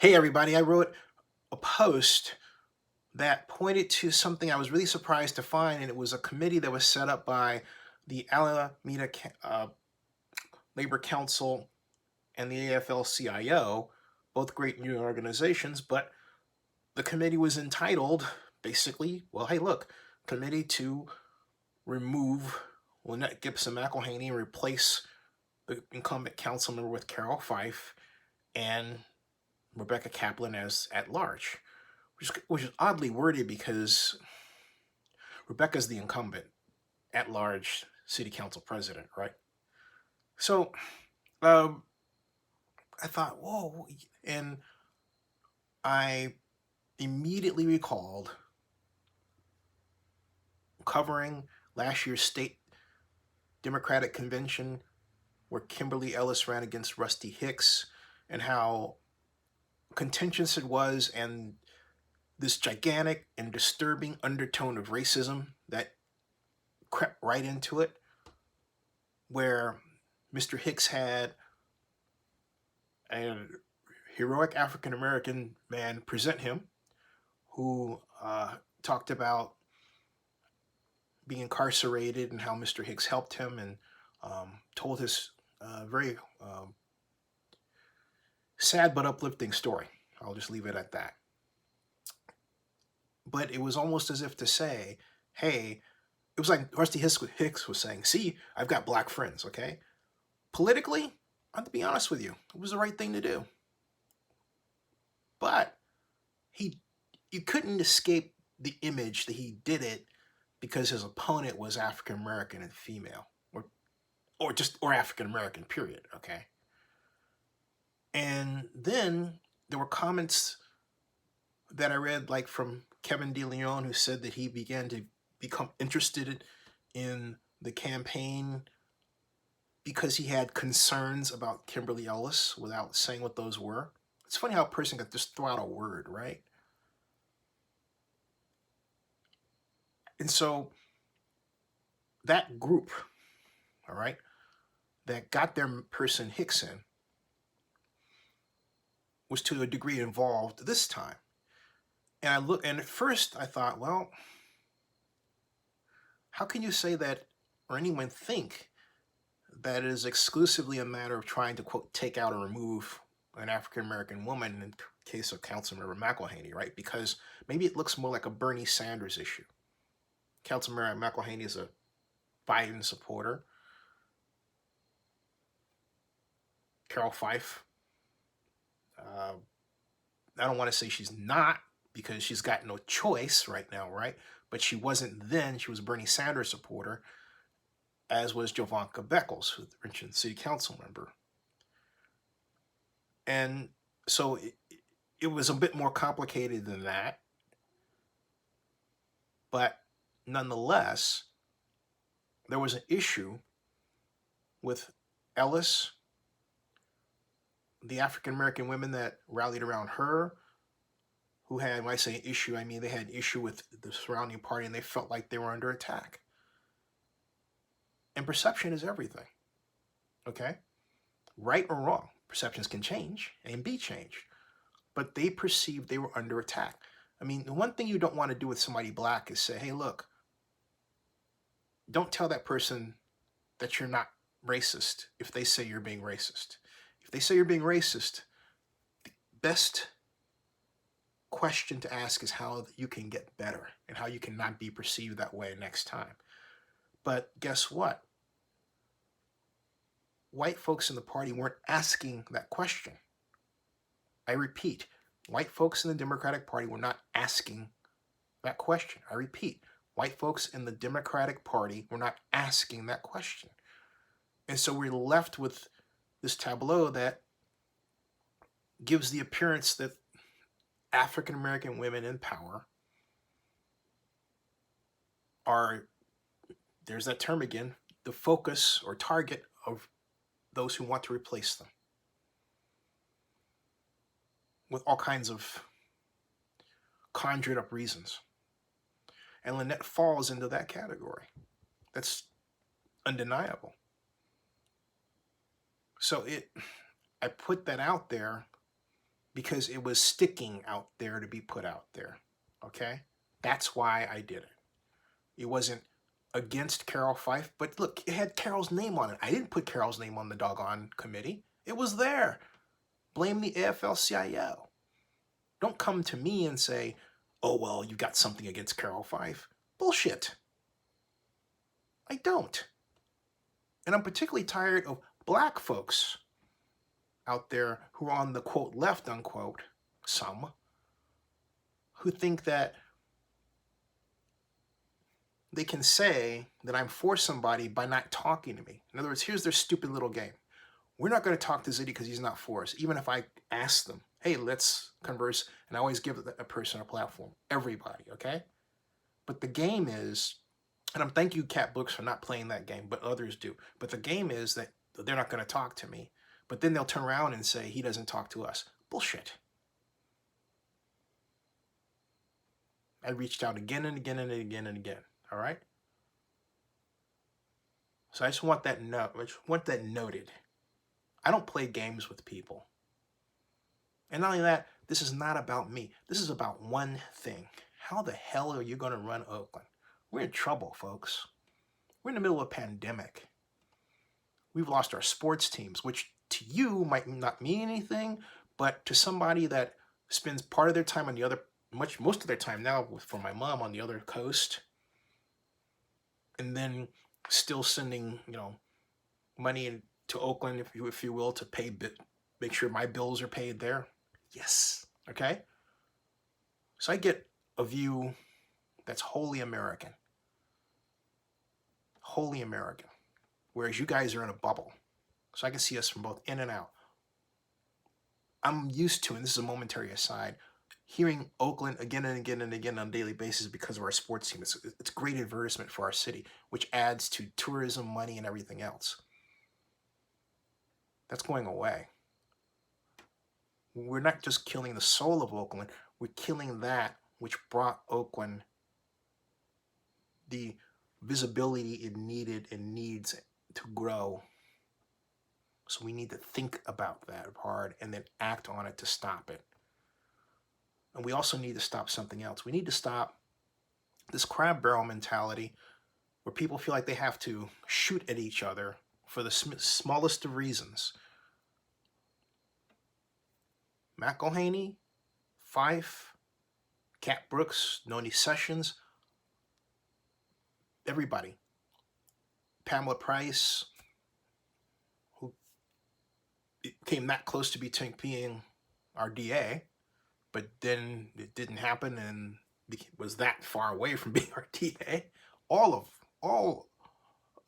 Hey everybody, I wrote a post that pointed to something I was really surprised to find, and it was a committee that was set up by the Alameda Labor Council and the AFL-CIO, both great union organizations, but the committee was entitled, basically, well, hey look, committee to remove Lynette Gibson McElhaney and replace the incumbent council member with Carol Fife and Rebecca Kaplan as at large. Which is oddly worded because Rebecca's the incumbent at large city council president, right? So um, I thought, whoa, and I immediately recalled covering last year's state Democratic convention where Kimberly Ellis ran against Rusty Hicks and how contentious it was, and this gigantic and disturbing undertone of racism that crept right into it, where Mr. Hicks had a heroic African American man present him who talked about being incarcerated and how Mr. Hicks helped him, and told his very sad but uplifting story. I'll just leave it at that. But it was almost as if to say, hey, it was like Rusty Hicks was saying, see, I've got black friends, okay? Politically, I have to be honest with you, it was the right thing to do. But you couldn't escape the image that he did it because his opponent was African American and female, or African American, period. Okay. And then there were comments that I read, like from Kevin DeLeon, who said that he began to become interested in the campaign because he had concerns about Kimberly Ellis without saying what those were. It's funny how a person could just throw out a word, right? And so that group, all right, that got their person Hicks in was to a degree involved this time. And at first I thought, well, how can you say that, or anyone think that it is exclusively a matter of trying to, quote, take out or remove an African American woman in case of Councilmember McElhaney, right? Because maybe it looks more like a Bernie Sanders issue. Councilmember McElhaney is a Biden supporter. Carol Fife, I don't want to say she's not, because she's got no choice right now, right? But she wasn't then. She was a Bernie Sanders supporter, as was Jovanka Beckles, who's the Richmond City Council member. And so it was a bit more complicated than that. But nonetheless, there was an issue with Ellis, the African American women that rallied around her, who had, when I say issue, I mean they had issue with the surrounding party and they felt like they were under attack. And perception is everything, okay? Right or wrong, perceptions can change and be changed. But they perceived they were under attack. I mean, the one thing you don't want to do with somebody black is say, hey, look, don't tell that person that you're not racist if they say you're being racist. If they say you're being racist, the best question to ask is how you can get better and how you can not be perceived that way next time. But guess what? White folks in the party weren't asking that question. I repeat, white folks in the Democratic Party were not asking that question. I repeat, white folks in the Democratic Party were not asking that question. And so we're left with this tableau that gives the appearance that African American women in power are, there's that term again, the focus or target of those who want to replace them, with all kinds of conjured up reasons. And Lynette falls into that category. That's undeniable. So I put that out there because it was sticking out there to be put out there. Okay? That's why I did it. It wasn't against Carol Fife, but look, it had Carol's name on it. I didn't put Carol's name on the doggone committee. It was there. Blame the AFL-CIO. Don't come to me and say, oh, well, you got something against Carol Fife. Bullshit. I don't. And I'm particularly tired of black folks out there who are on the quote left, unquote, some, who think that they can say that I'm for somebody by not talking to me. In other words, here's their stupid little game. We're not going to talk to Ziddy because he's not for us, even if I ask them, hey, let's converse, and I always give a person a platform. Everybody, okay? But the game is, and I'm thank you, Cat Books, for not playing that game, but others do. But the game is that they're not going to talk to me. But then they'll turn around and say, he doesn't talk to us. Bullshit. I reached out again and again and again and again. All right? So I just want that noted. I don't play games with people. And not only that, this is not about me. This is about one thing. How the hell are you going to run Oakland? We're in trouble, folks. We're in the middle of a pandemic. We've lost our sports teams, which to you might not mean anything, but to somebody that spends part of their time on the other, most of their time now for my mom on the other coast, and then still sending, money to Oakland, if you will, to make sure my bills are paid there. Yes. Okay. So I get a view that's wholly American. Wholly American. Whereas you guys are in a bubble. So I can see us from both in and out. I'm used to, and this is a momentary aside, hearing Oakland again and again and again on a daily basis because of our sports team. It's great advertisement for our city, which adds to tourism, money, and everything else. That's going away. We're not just killing the soul of Oakland, we're killing that which brought Oakland the visibility it needed and needs to grow. So we need to think about that hard and then act on it to stop it. And we also need to stop something else. We need to stop this crab barrel mentality where people feel like they have to shoot at each other for the smallest of reasons. McElhaney, Fife, Cat Brooks, Noni Sessions, everybody. Pamela Price, who came that close to being our DA, but then it didn't happen and was that far away from being our DA. All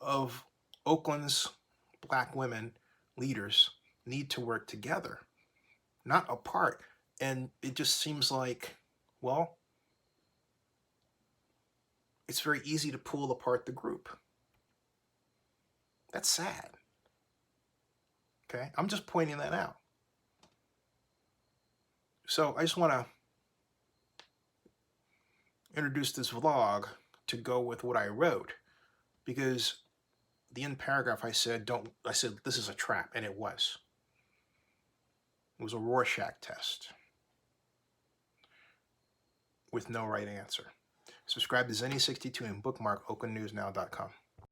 of Oakland's black women leaders need to work together, not apart. And it just seems like, well, it's very easy to pull apart the group. That's sad. Okay? I'm just pointing that out. So I just want to introduce this vlog to go with what I wrote, because the end paragraph I said this is a trap, and it was. It was a Rorschach test with no right answer. Subscribe to Zenny62 and bookmark oaklandnewsnow.com.